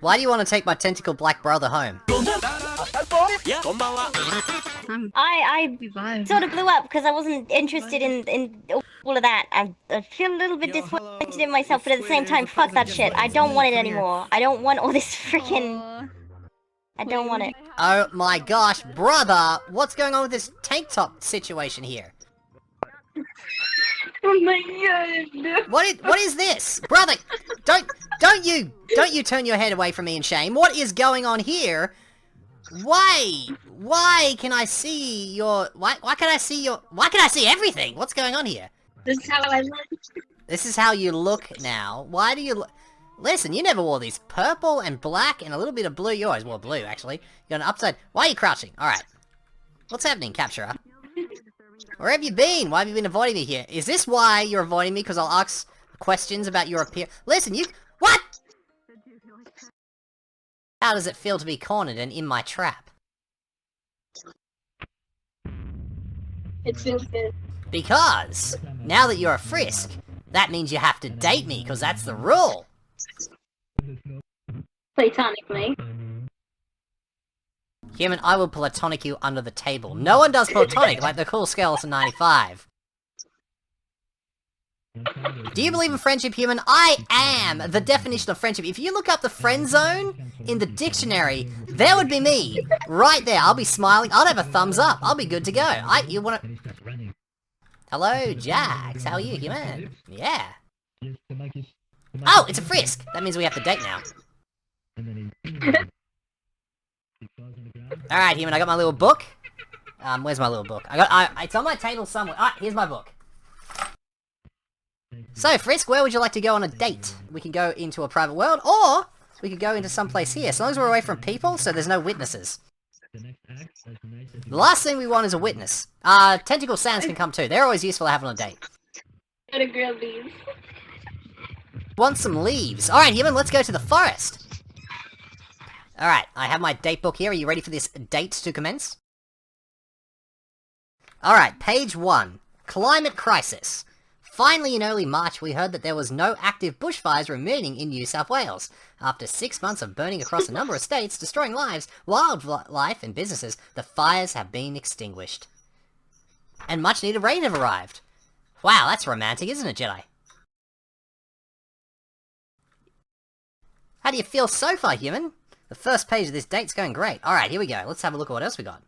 Why do you want to take my tentacle black brother home? I sort of blew up because I wasn't interested in all of that. I feel a little bit disappointed in myself, but at the same time, fuck that shit. I don't want it anymore. I don't want all this freaking... I don't want it. Oh my gosh, brother! What's going on with this tank top situation here? Oh my god! What is this? Brother, don't you turn your head away from me in shame. What is going on here? Why can I see your... Why can I see everything? What's going on here? This is how I look. This is how you look now. Why do you Listen, you never wore these purple and black and a little bit of blue. You always wore blue, actually. You got an upside... Why are you crouching? Alright. What's happening, Capturer? Where have you been? Why have you been avoiding me here? Is this why you're avoiding me? Because I'll ask questions about your appearance. Listen, you... What?! How does it feel to be cornered and in my trap? It feels good. Because, now that you're a Frisk, that means you have to date me, because that's the rule! Platonically. Human, I will platonic you under the table. No one does platonic like the cool Skeleton 95. Do you believe in friendship, human? I am the definition of friendship. If you look up the friend zone in the dictionary, there would be me. Right there. I'll be smiling. I'll have a thumbs up. I'll be good to go. You wanna... Hello, Jax. How are you, human? Yeah. Oh, it's a Frisk! That means we have to date now. Alright, human, I got my little book. Where's my little book? It's on my table somewhere. Alright, here's my book. So, Frisk, where would you like to go on a date? We can go into a private world, or we could go into some place here, as long as we're away from people, so there's no witnesses. The last thing we want is a witness. Tentacle Sands can come too. They're always useful to have on a date. Gotta grill these. Want some leaves. Alright, human, let's go to the forest. Alright, I have my date book here. Are you ready for this date to commence? Alright, page 1. Climate crisis. Finally, in early March, we heard that there was no active bushfires remaining in New South Wales. After 6 months of burning across a number of states, destroying lives, wildlife, and businesses, the fires have been extinguished. And much-needed rain have arrived. Wow, that's romantic, isn't it, Jedi? How do you feel so far, human? The first page of this date's going great. Alright, here we go. Let's have a look at what else we got.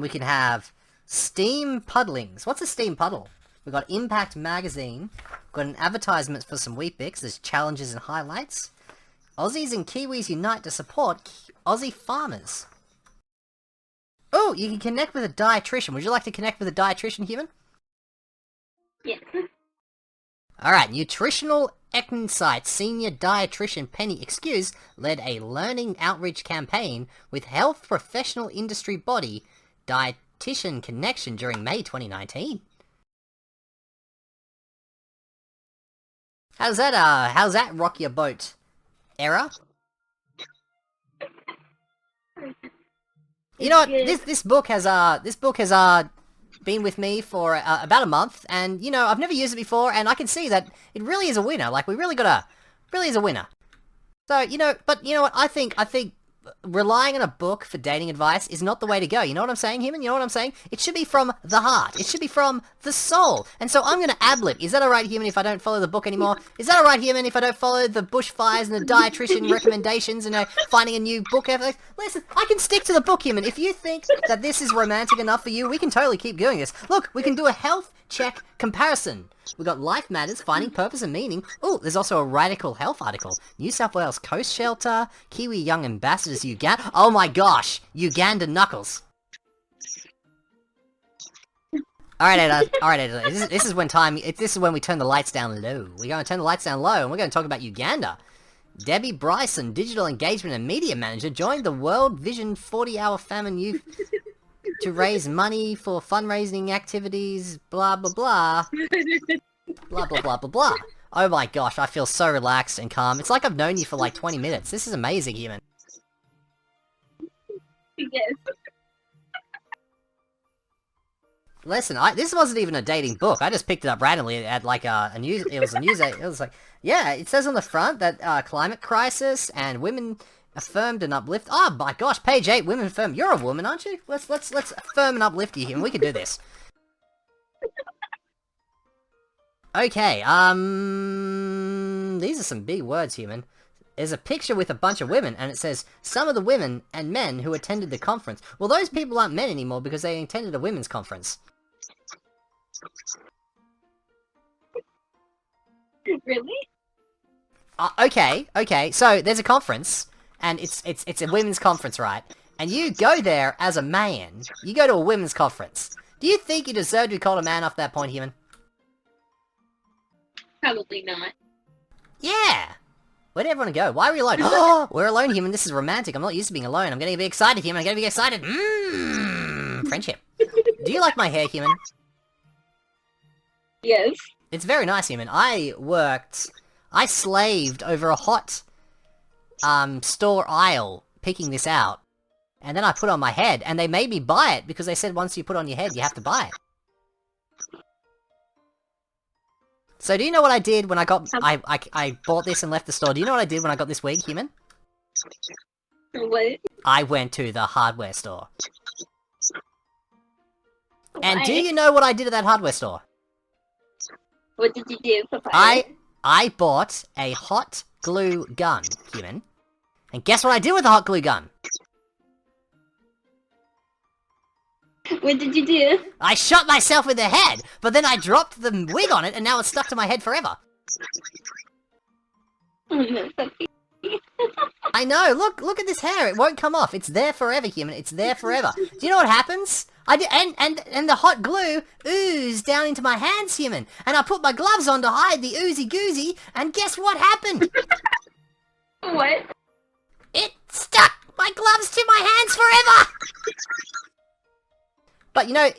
We can have... Steam Puddlings. What's a Steam Puddle? We've got Impact Magazine. We've got an advertisement for some Weet-Bix. There's challenges and highlights. Aussies and Kiwis unite to support Aussie farmers. Oh, you can connect with a dietitian. Would you like to connect with a dietitian, human? Yeah. Alright, Nutritional Insights Senior Dietitian Penny Excuse led a learning outreach campaign with health professional industry body Dietitian Connection during May 2019. How's that rock your boat, Era? You know what, this book has been with me for about a month, and you know, I've never used it before, and I can see that it really is a winner. Like, we really is a winner. So, you know, but you know what, I think relying on a book for dating advice is not the way to go. You know what I'm saying, human? You know what I'm saying? It should be from the heart. It should be from the soul. And so I'm gonna ad-lib. Is that alright, human, if I don't follow the book anymore? Is that alright, human, if I don't follow the bushfires and the dietitian recommendations and finding a new book? Listen, I can stick to the book, human. If you think that this is romantic enough for you, we can totally keep doing this. Look, we can do a health check comparison. We got Life Matters, Finding Purpose and Meaning. Oh, there's also a radical health article. New South Wales Coast Shelter, Kiwi Young Ambassadors Uganda. Oh my gosh, Uganda Knuckles. Alright, Ada, this is when we turn the lights down low. We're going to turn the lights down low, and we're going to talk about Uganda. Debbie Bryson, Digital Engagement and Media Manager, joined the World Vision 40-Hour Famine Youth to raise money for fundraising activities, blah blah blah. Blah blah blah blah blah. Oh my gosh, I feel so relaxed and calm. It's like I've known you for like 20 minutes. This is amazing, human. Yes. Listen, this wasn't even a dating book. I just picked it up randomly at like a news. It was a news. It was like, yeah, it says on the front that climate crisis and women affirmed and uplift. Oh my gosh, page 8, women affirm. You're a woman, aren't you? Let's affirm and uplift you, and we can do this. Okay, these are some big words, human. There's a picture with a bunch of women, and it says, some of the women and men who attended the conference. Well, those people aren't men anymore because they attended a women's conference. Really? Okay, so there's a conference, and it's a women's conference, right? And you go there as a man. You go to a women's conference. Do you think you deserve to be called a man off that point, human? Probably not. Yeah! Where'd everyone go? Why are we alone? Oh, we're alone, human. This is romantic. I'm not used to being alone. I'm getting a bit excited, human. I'm getting a bit excited. Friendship. Do you like my hair, human? Yes. It's very nice, human. I slaved over a hot, store aisle picking this out. And then I put it on my head, and they made me buy it because they said once you put it on your head, you have to buy it. So do you know what I did when I got... I bought this and left the store. Do you know what I did when I got this wig, human? What? I went to the hardware store. And Why? do you know what I did at that hardware store? What did you do, Papyrus? I bought a hot glue gun, human. And guess what I did with the hot glue gun? What did you do? I shot myself in the head, but then I dropped the wig on it, and now it's stuck to my head forever. Oh no, puppy. I know, look at this hair, it won't come off. It's there forever, human, it's there forever. Do you know what happens? And the hot glue oozed down into my hands, human. And I put my gloves on to hide the oozy goozy, and guess what happened? What? It stuck my gloves to my hands forever! But, you know,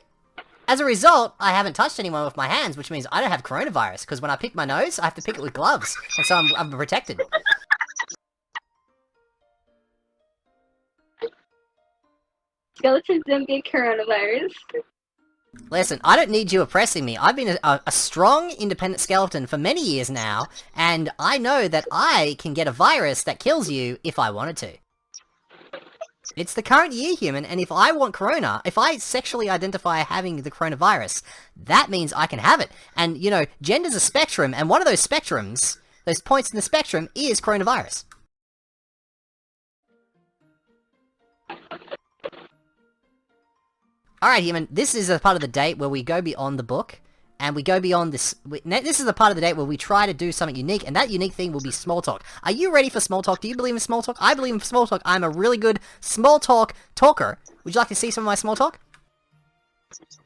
as a result, I haven't touched anyone with my hands, which means I don't have coronavirus, because when I pick my nose, I have to pick it with gloves, and so I'm protected. Skeletons don't get coronavirus. Listen, I don't need you oppressing me. I've been a strong, independent skeleton for many years now, and I know that I can get a virus that kills you if I wanted to. It's the current year, human, and if I want corona, if I sexually identify having the coronavirus, that means I can have it. And, you know, gender's a spectrum, and one of those spectrums, those points in the spectrum, is coronavirus. Alright, human, this is a part of the date where we go beyond the book, and we go beyond this. This is the part of the date where we try to do something unique, and that unique thing will be small talk. Are you ready for small talk? Do you believe in small talk? I believe in small talk. I'm a really good small talk talker. Would you like to see some of my small talk?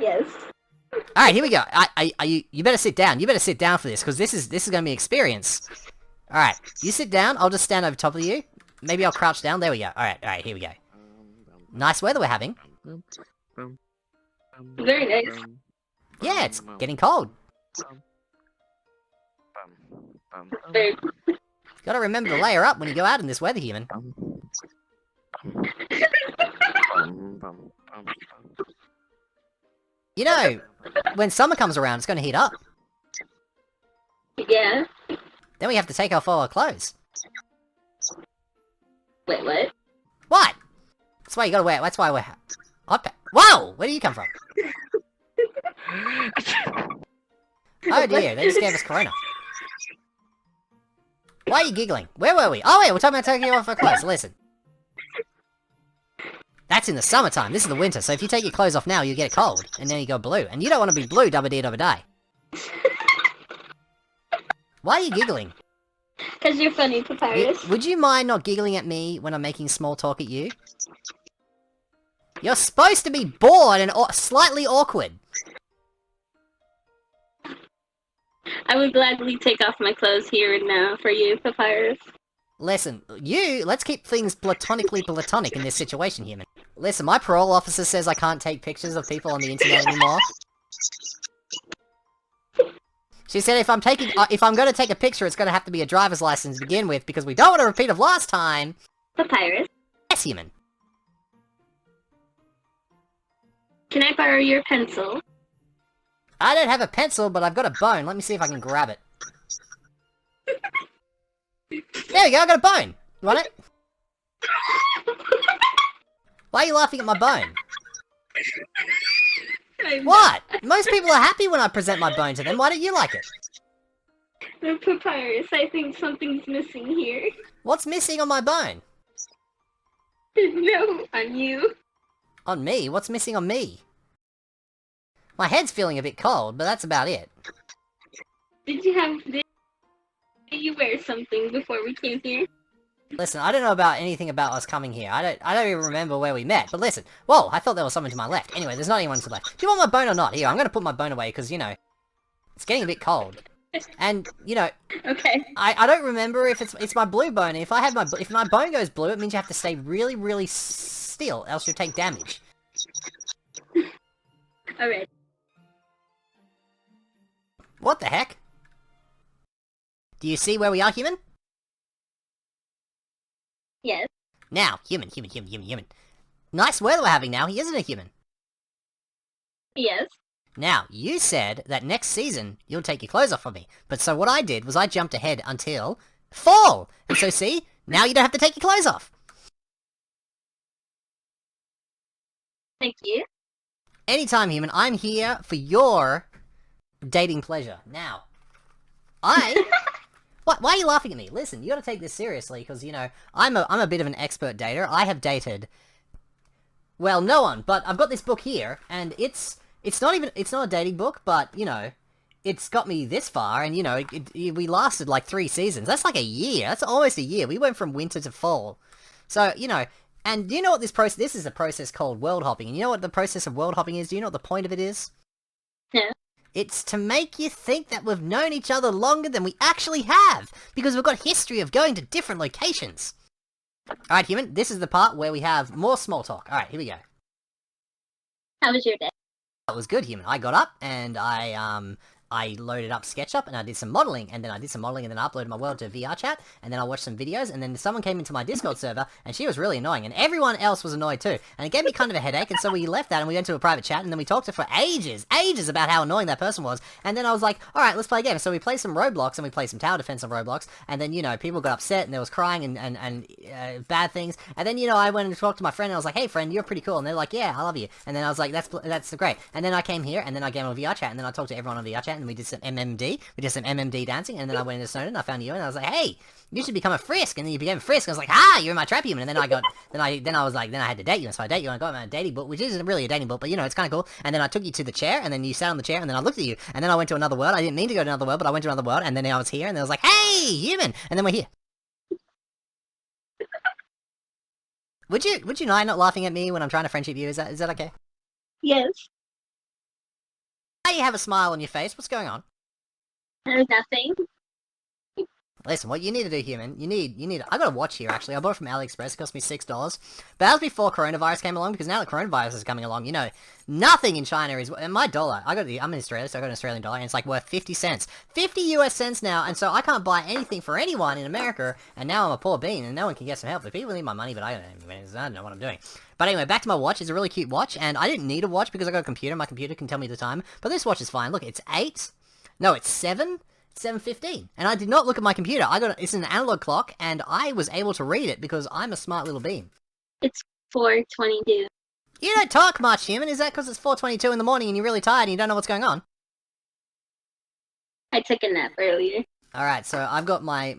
Yes. Alright, here we go. You better sit down. You better sit down for this, because this is going to be experience. Alright, you sit down. I'll just stand over top of you. Maybe I'll crouch down. There we go. Alright, here we go. Nice weather we're having. Very nice. Yeah, it's getting cold. Very... Gotta remember to layer up when you go out in this weather, human. You know, when summer comes around, it's gonna heat up. Yeah. Then we have to take off all our clothes. Wait, what? What? That's why you gotta wear. That's why we're. Whoa! Where do you come from? Oh dear, they just gave us corona. Why are you giggling? Where were we? Oh wait, we're talking about taking off our clothes. Listen. That's in the summertime. This is the winter, so if you take your clothes off now, you get cold, and then you go blue. And you don't want to be blue, dabba-dee-dabba-die. Why are you giggling? Because you're funny, Papyrus. Would you mind not giggling at me when I'm making small talk at you? You're supposed to be bored and slightly awkward. I would gladly take off my clothes here and now for you, Papyrus. Listen, let's keep things platonically platonic in this situation, human. Listen, my parole officer says I can't take pictures of people on the internet anymore. She said if I'm gonna take a picture, it's gonna have to be a driver's license to begin with, because we don't want a repeat of last time. Papyrus? Yes, human. Can I borrow your pencil? I don't have a pencil, but I've got a bone. Let me see if I can grab it. There we go, I got a bone. You want it? Why are you laughing at my bone? What? Most people are happy when I present my bone to them. Why don't you like it? The Papyrus, I think something's missing here. What's missing on my bone? No, on you. On me? What's missing on me? My head's feeling a bit cold, but that's about it. Did you wear something before we came here? Listen, I don't know about anything about us coming here. I don't even remember where we met, but listen. Whoa, I thought there was someone to my left. Anyway, there's not anyone to the left. Do you want my bone or not? Here, I'm gonna put my bone away, because, you know, it's getting a bit cold. And, you know... Okay. I don't remember if it's my blue bone. If my bone goes blue, it means you have to stay really, really still, else you'll take damage. Alright. What the heck? Do you see where we are, human? Yes. Now, human. Nice weather we're having now, isn't it, human? Yes. Now, you said that next season you'll take your clothes off of me. But so what I did was I jumped ahead until fall. And so see, now you don't have to take your clothes off. Thank you. Anytime, human, I'm here for your dating pleasure. Now, Why are you laughing at me? Listen, you gotta take this seriously, because, you know, I'm a bit of an expert dater. I have dated... Well, no one, but I've got this book here, and it's not a dating book, but, you know, it's got me this far, and, you know, we lasted like 3 seasons. That's like a year. That's almost a year. We went from winter to fall. So, you know, and do you know what this is a process called world hopping, and you know what the process of world hopping is? Do you know what the point of it is? No. It's to make you think that we've known each other longer than we actually have, because we've got history of going to different locations. Alright, human, this is the part where we have more small talk. Alright, here we go. How was your day? That was good, human. I got up, and I loaded up SketchUp, and I did some modeling, and then I uploaded my world to VRChat, and then I watched some videos, and then someone came into my Discord server, and she was really annoying, and everyone else was annoyed too, and it gave me kind of a headache, and so we left that, and we went to a private chat, and then we talked for ages about how annoying that person was, and then I was like, alright, let's play a game. So we played some Roblox, and we played some tower defense on Roblox, and then, you know, people got upset, and there was crying, and bad things, and then, you know, I went and talked to my friend, and I was like, hey friend, you're pretty cool, and they're like, yeah, I love you, and then I was like, that's great, and then I came here, and then I came on VRChat, and then I talked to everyone on VRChat, and we did some MMD dancing, and then I went into Snowden, and I found you, and I was like, hey, you should become a Frisk, and then you became a Frisk, and I was like, you're in my trap human, and then I had to date you, and so I date you, and I got my dating book, which isn't really a dating book, but you know, it's kind of cool, and then I took you to the chair, and then you sat on the chair, and then I looked at you, and then I went to another world. I didn't mean to go to another world, but I went to another world, and then I was here, and then I was like, hey, human, and then we're here. Would you mind not laughing at me when I'm trying to friendship you? Is that okay? Yes. Why do you have a smile on your face? What's going on? Nothing. Listen, what you need to do, human, I got a watch here, actually. I bought it from AliExpress. It cost me $6. But that was before coronavirus came along, because now that coronavirus is coming along, you know, nothing in China is... And my dollar, I'm in Australia, so I got an Australian dollar, and it's like worth 50 cents. 50 US cents now, and so I can't buy anything for anyone in America, and now I'm a poor bean, and no one can get some help. If people need my money, but I don't know what I'm doing. But anyway, back to my watch. It's a really cute watch, and I didn't need a watch because I got a computer. My computer can tell me the time, but this watch is fine. Look, it's 7. 7:15, and I did not look at my computer. It's an analog clock, and I was able to read it because I'm a smart little bean. It's 4:22. You don't talk much, human. Is that because it's 4:22 in the morning and you're really tired and you don't know what's going on? I took a nap earlier. Alright, so I've got my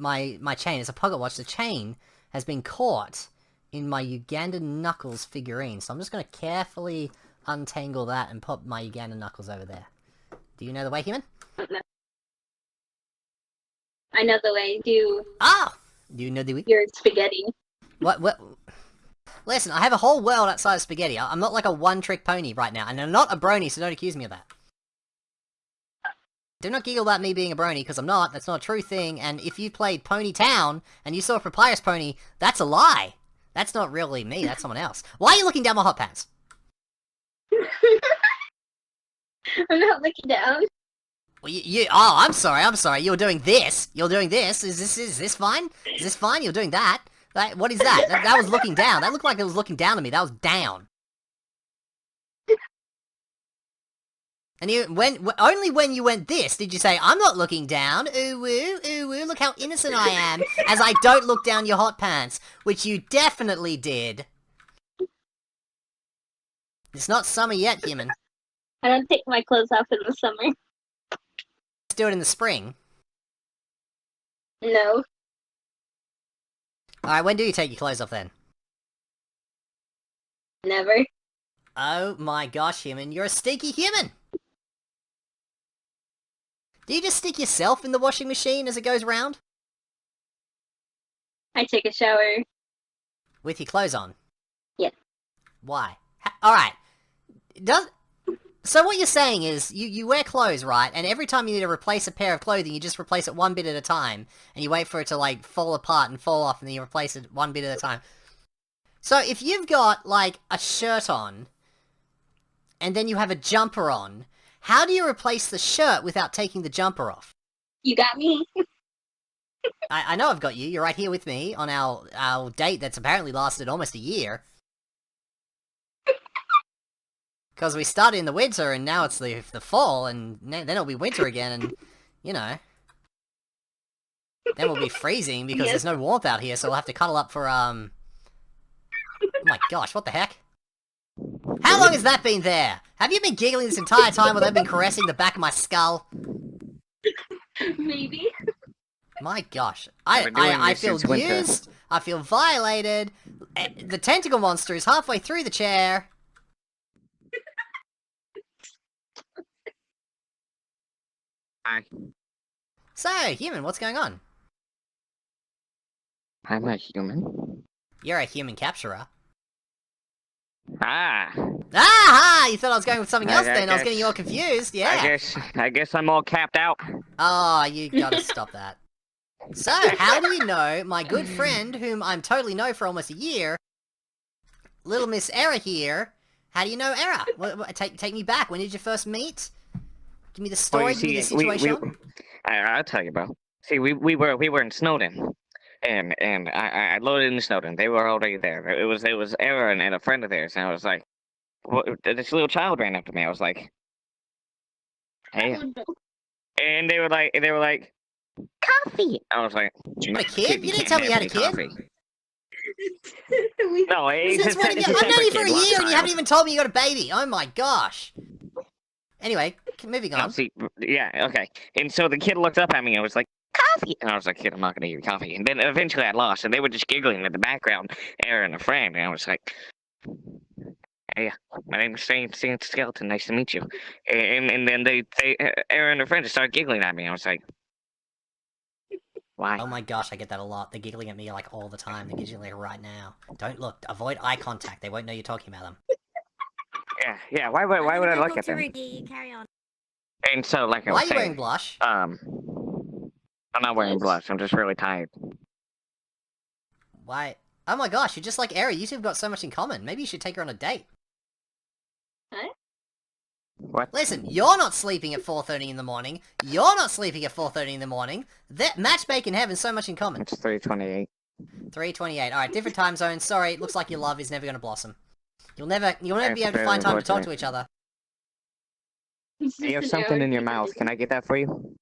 chain. It's a pocket watch. The chain has been caught in my Ugandan Knuckles figurine, so I'm just going to carefully untangle that and pop my Ugandan Knuckles over there. Do you know the way, human? No. I know the way. Do you know the way? Your spaghetti. What? Listen, I have a whole world outside of spaghetti. I'm not like a one-trick pony right now, and I'm not a brony, so don't accuse me of that. Do not giggle about me being a brony, because I'm not. That's not a true thing, and if you played Pony Town, and you saw a Papyrus pony, that's a lie. That's not really me, that's someone else. Why are you looking down my hot pants? I'm not looking down. Well, I'm sorry, you're doing this. Is this fine? Is this fine? You're doing that? What is that? That was looking down. That looked like it was looking down at me. That was down. And only when you went this did you say, I'm not looking down, ooh woo, look how innocent I am, as I don't look down your hot pants, which you definitely did. It's not summer yet, human. I don't take my clothes off in the summer. Let's do it in the spring. No. Alright, when do you take your clothes off then? Never. Oh my gosh, human, you're a stinky human! Do you just stick yourself in the washing machine as it goes round? I take a shower. With your clothes on? Yeah. Why? Alright. So what you're saying is, you wear clothes, right? And every time you need to replace a pair of clothing, you just replace it one bit at a time. And you wait for it to, like, fall apart and fall off, and then you replace it one bit at a time. So if you've got, like, a shirt on, and then you have a jumper on, how do you replace the shirt without taking the jumper off? You got me. I know I've got you. You're right here with me on our date that's apparently lasted almost a year. Because we started in the winter, and now it's the fall, and then it'll be winter again, and, you know. Then we'll be freezing, because there's no warmth out here, so we'll have to cuddle up for, Oh my gosh, what the heck? How long has that been there? Have you been giggling this entire time while they've been caressing the back of my skull? Maybe. My gosh. I feel used, I feel violated, the tentacle monster is halfway through the chair. Hi. So, human, what's going on? I'm a human. You're a human capturer. Ah! Ah! You thought I was going with something else I then, I was guess- getting you all confused, yeah. I guess I'm all capped out. Oh, you gotta stop that. So, how do you know my good friend, whom I'm totally know for almost a year, little Miss Era here, how do you know Era? Take me back, when did you first meet? Give me the story, Well, give me the you see, situation. I'll tell you, bro. See, we were in Snowden, and I loaded in Snowden. They were already there. It was Aaron and a friend of theirs, and I was like, this little child ran up to me. I was like, hey, and they were like, coffee. I was like, You got a kid? You didn't can't tell me you have had a any kid? coffee. No, Since when? it's a I've known you separate for a kid, one year and you haven't child. even told me you got a baby! Oh my gosh! Anyway, moving No, on. see, yeah, okay. And so the kid looked up at me and was like, coffee! And I was like, kid, I'm not gonna give you coffee. And then eventually I lost, and they were just giggling in the background, Aaron and a friend, and I was like, hey, my name is Skeleton, nice to meet you. And then Aaron and a friend just started giggling at me, and I was like, why? Oh my gosh, I get that a lot. They're giggling at me like all the time. They're giggling like right now. Don't look. Avoid eye contact. They won't know you're talking about them. Yeah, why would I look at them? Carry on. And so, like I Why was are you saying, wearing blush? I'm not wearing blush, I'm just really tired. Why? Oh my gosh, you're just like Eri. You two have got so much in common. Maybe you should take her on a date. What? Listen, you're not sleeping at 4:30 in the morning. You're not sleeping at 4:30 in the morning. That matchmaking having so much in common. It's 3:28. 3:28. Alright, different time zones. Sorry, it looks like your love is never gonna blossom. You'll never be That's able to very find time to talk unfortunate. to each other. You have something in your mouth. Can I get that for you?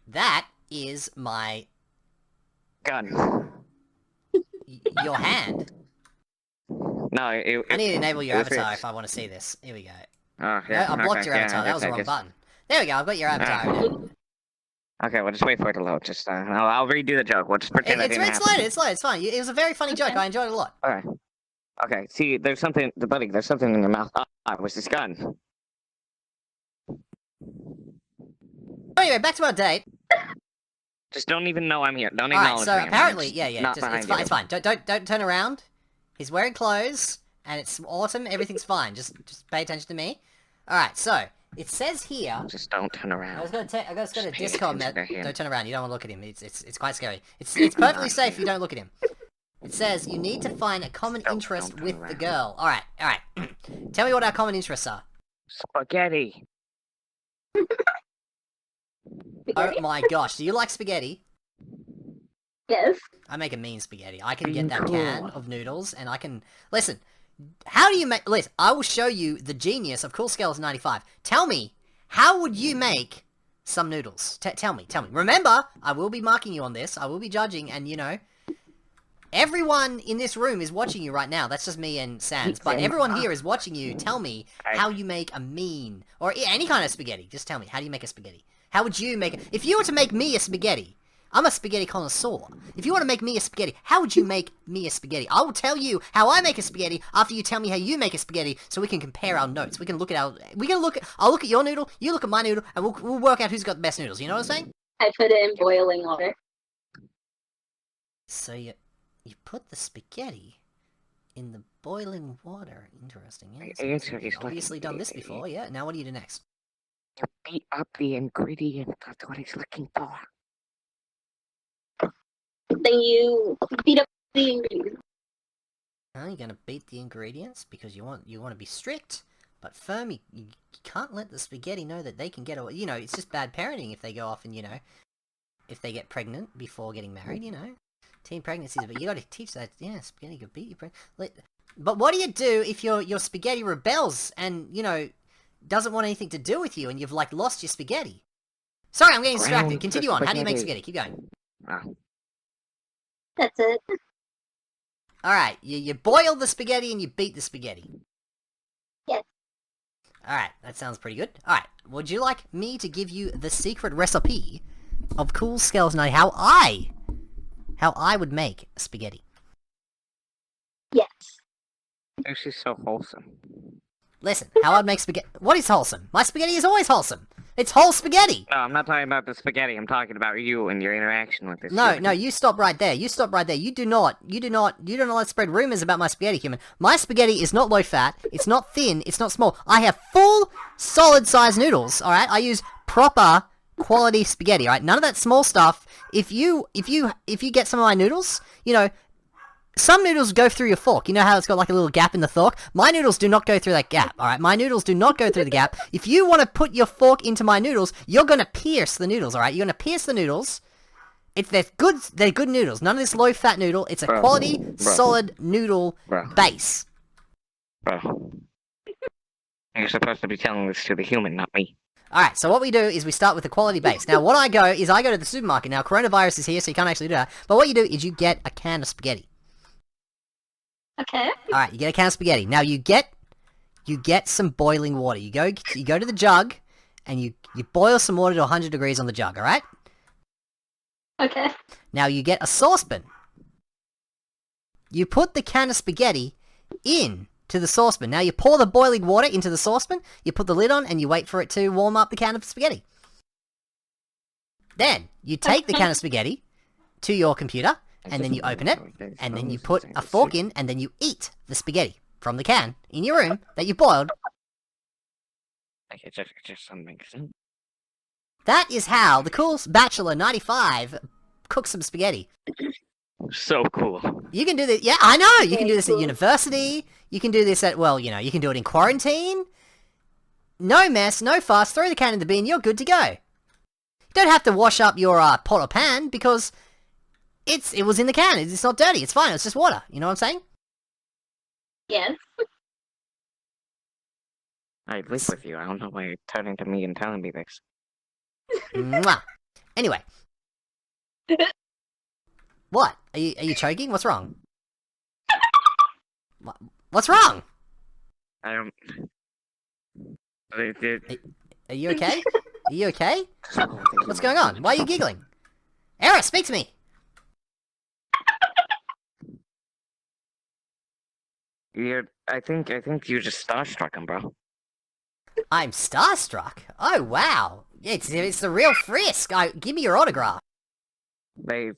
That is my... Gun. your hand. No, I need to enable your it was avatar Rick's. if I want to see this. Here we go. Oh, No, yeah. I blocked okay, your avatar. yeah, That was the okay, wrong just- button. There we go. I've got your avatar. now. Okay, well, just wait for it to load. Just, I'll redo the joke. We'll just pretend that It's didn't happen. loaded. It's loaded. It's fine. It was a very funny joke. I enjoyed it a lot. Okay. Okay, see, there's something in your mouth. It was this gun. Anyway, back to our date. Just don't even know I'm here. Don't Alright, acknowledge so me. I'm apparently, just yeah, not just, it's behind fine. you. It's fine. Don't turn around. He's wearing clothes, and it's autumn. Everything's fine. Just pay attention to me. Alright, so it says here. Just don't turn around. I was gonna go to Just pay Discord. attention to him. Don't turn around. You don't want to look at him. It's quite scary. It's perfectly safe if you don't look at him. It says you need to find a common Don't interest turn with the around. girl. Alright. Tell me what our common interests are. Spaghetti. Oh my gosh, do you like spaghetti? Yes. I make a mean spaghetti. I can get that Cool. can of noodles, and I can... Listen, how do you make... Listen, I will show you the genius of Cool Skeleton 95. Tell me, how would you make some noodles? Tell me. Remember, I will be marking you on this. I will be judging, and you know, everyone in this room is watching you right now. That's just me and Sans, but everyone here is watching you. Tell me how you make a mean, or any kind of spaghetti. Just tell me, how do you make a spaghetti? How would you make it? If you were to make me a spaghetti, I'm a spaghetti connoisseur. If you want to make me a spaghetti, how would you make me a spaghetti? I will tell you how I make a spaghetti after you tell me how you make a spaghetti, so we can compare our notes. We can look at I'll look at your noodle, you look at my noodle, and we'll work out who's got the best noodles. You know what I'm saying? I put it in boiling water. So you put the spaghetti in the boiling water. Interesting. Yeah, you've obviously done this before. Yeah. Now what do you do next? You beat up the ingredient. That's what he's looking for. Then you beat up the ingredients. You're gonna beat the ingredients because you want to be strict, but firm. You can't let the spaghetti know that they can get away. You know, it's just bad parenting if they go off and, you know, if they get pregnant before getting married. You know, teen pregnancies. But you got to teach that. Yeah, spaghetti could beat you. But what do you do if your spaghetti rebels and, you know, doesn't want anything to do with you, and you've like lost your spaghetti? Sorry, I'm getting distracted. Continue on. How do you make spaghetti? Keep going. That's it. Alright, you boil the spaghetti and you beat the spaghetti. Yes. Alright, that sounds pretty good. Alright, would you like me to give you the secret recipe of Cool Skeleton Night, how I would make spaghetti? Yes. This is so wholesome. Listen, how I'd make spaghetti. What is wholesome? My spaghetti is always wholesome. It's whole spaghetti. No, I'm not talking about the spaghetti. I'm talking about you and your interaction with this. No, you stop right there. You stop right there. You do not spread rumors about my spaghetti, human. My spaghetti is not low fat. It's not thin. It's not small. I have full, solid size noodles. All right. I use proper quality spaghetti. All right. None of that small stuff. If you get some of my noodles, you know, some noodles go through your fork. You know how it's got like a little gap in the fork? My noodles do not go through that gap, alright? My noodles do not go through the gap. If you want to put your fork into my noodles, you're going to pierce the noodles, alright? You're going to pierce the noodles. They're good noodles. None of this low-fat noodle. It's a quality, solid noodle base. Bro. You're supposed to be telling this to the human, not me. Alright, so what we do is we start with the quality base. Now, what I go to the supermarket. Now, coronavirus is here, so you can't actually do that. But what you do is you get a can of spaghetti. Okay. Alright, you get a can of spaghetti. Now you get some boiling water. You go to the jug, and you boil some water to 100 degrees on the jug, alright? Okay. Now you get a saucepan. You put the can of spaghetti in to the saucepan. Now you pour the boiling water into the saucepan, you put the lid on, and you wait for it to warm up the can of spaghetti. Then, you take the can of spaghetti to your computer, and then you open it, and then you put a fork in, and then you eat the spaghetti from the can in your room that you boiled. It just doesn't make sense. That is how the cool Bachelor 95 cooks some spaghetti. So cool. You can do this, yeah, I know! You can do this at university, you can do this at, well, you know, you can do it in quarantine. No mess, no fuss, throw the can in the bin, you're good to go. You don't have to wash up your pot or pan, because it was in the can. It's not dirty. It's fine. It's just water. You know what I'm saying? Yes. I live with you. I don't know why you're turning to me and telling me this. Mwah. Anyway. What? Are you choking? What's wrong? What's wrong? I don't... Are you okay? Are you okay? What's going on? Why are you giggling? Era, speak to me! I think you just starstruck him, bro. I'm starstruck? Oh, wow. It's the real Frisk. Give me your autograph. They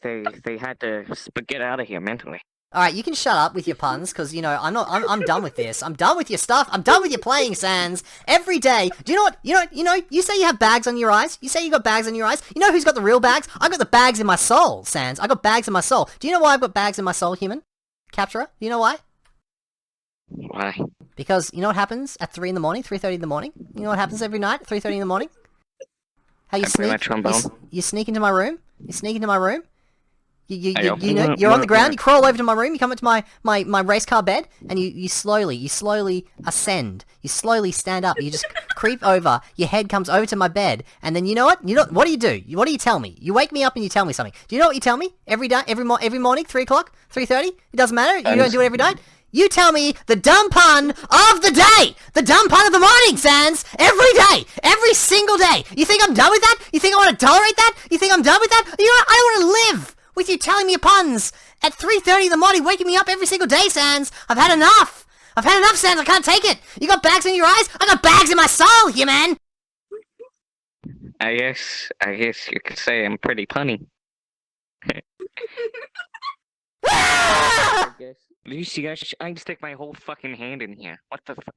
had to get out of here mentally. Alright, you can shut up with your puns, because, you know, I'm done with this. I'm done with your stuff. I'm done with your playing, Sans. Every day. Do you know what? You say you have bags on your eyes? You say you got bags on your eyes? You know who's got the real bags? I got the bags in my soul, Sans. I got bags in my soul. Do you know why I've got bags in my soul, human? Capturer? Do you know why? Why? Because, you know what happens at 3 in the morning, 3:30 in the morning? You know what happens every night at 3:30 in the morning? How you sneak? You sneak into my room? You sneak into my room? You know, you're on the ground, you crawl over to my room, you come up to my race car bed, and you slowly ascend. You slowly stand up, you just creep over, your head comes over to my bed, and then you know what? What do you do? What do you tell me? You wake me up and you tell me something. Do you know what you tell me? Every morning, 3 o'clock, 3:30? It doesn't matter, you don't do it every night? You tell me the dumb pun of the day! The dumb pun of the morning, Sans! Every day! Every single day! You think I'm done with that? You think I want to tolerate that? You think I'm done with that? You know what? I don't want to live with you telling me your puns at 3:30 in the morning, waking me up every single day, Sans! I've had enough! I've had enough, Sans! I can't take it! You got bags in your eyes? I got bags in my soul, you man! I guess you could say I'm pretty punny. I guess. You see, I can stick my whole fucking hand in here. What the fuck?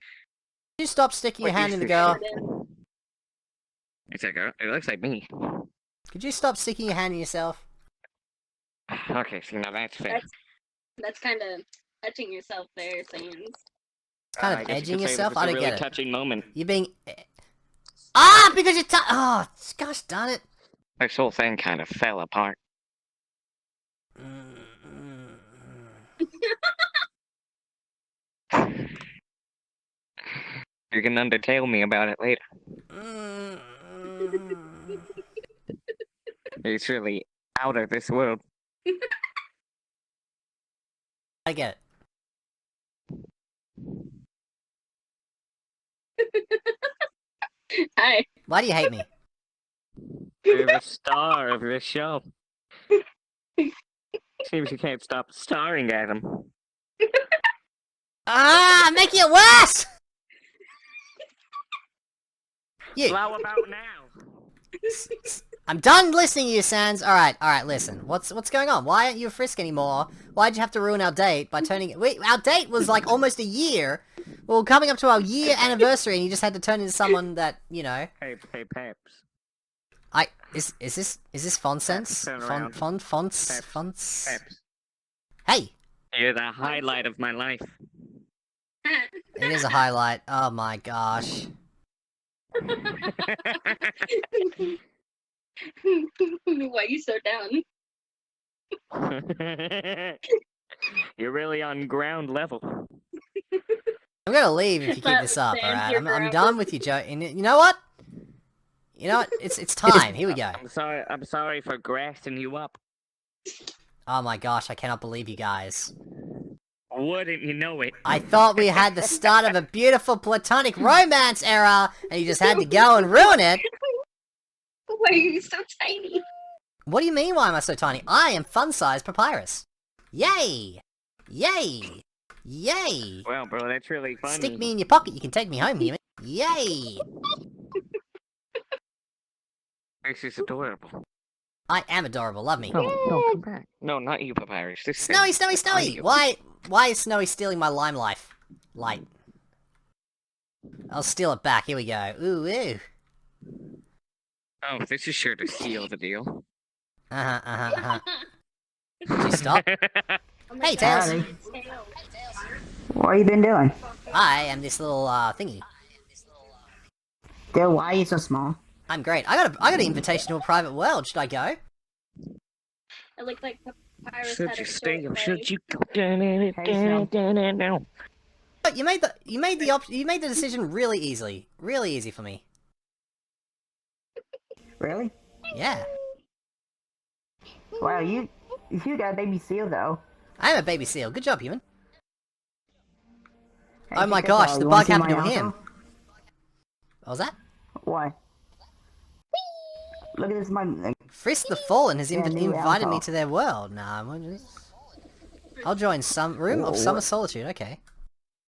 You stop sticking your hand in the girl. It's a girl. It looks like me. Could you stop sticking your hand in yourself? Okay, see, now that's fair. That's kind of touching yourself there, Sans. Kind of edging yourself? I don't really get it. Touching moment. You're being... Ah! Because you oh, gosh darn it. This whole thing kind of fell apart. You can undertale me about it later. It's really out of this world. I get it. Hi. Why do you hate me? You're the star of this show. Seems you can't stop staring at him. Ah! I'm making it worse! You. How about now? I'm done listening to you, Sans. Alright, listen. What's going on? Why aren't you a Frisk anymore? Why'd you have to ruin our date by turning it... Wait, our date was like almost a year. Well, coming up to our year anniversary and you just had to turn into someone that, you know... Hey, Peps. Is this Fonsense? Turn around. Fonts? Peps. Hey! You're the highlight of my life. It is a highlight. Oh my gosh. Why are you so down? You're really on ground level. I'm gonna leave if you keep this up, alright? I'm done with you, Joe. And you know what? You know what? It's time. Here we go. I'm sorry for grassing you up. Oh my gosh, I cannot believe you guys. Wouldn't you know it? I thought we had the start of a beautiful platonic romance era, and you just had to go and ruin it. Why are you so tiny? What do you mean, why am I so tiny? I am fun-sized Papyrus. Yay! Yay! Yay! Well, bro, that's really funny. Stick me in your pocket, you can take me home, human. Yay! This is adorable. I am adorable, love me. No, come back. No, not you, Papyrus. This Snowy, Snowy, Snowy! Why is Snowy stealing my light? I'll steal it back, here we go. Ooh, ooh. Oh, this is sure to seal the deal. Did you stop? Hey, Tails! Howdy. What you been doing? I am this little, thingy. Dude, why are you so small? I'm great. I got an invitation to a private world. Should I go? It looked like Papyrus Should had you a stay short or should leg. you go? No. But you made the decision really easily. Really easy for me. Really? Yeah. Wow, you got a baby seal though. I am a baby seal. Good job, human. Hey, Oh my check this gosh, out. the You wanna bug see happened my to him. outro? What was that? What? Look at this, my... Frisk the Fallen has Yeah, new invited me alcohol. to their world. Nah, I'll join some room of Whoa, summer what? solitude. Okay.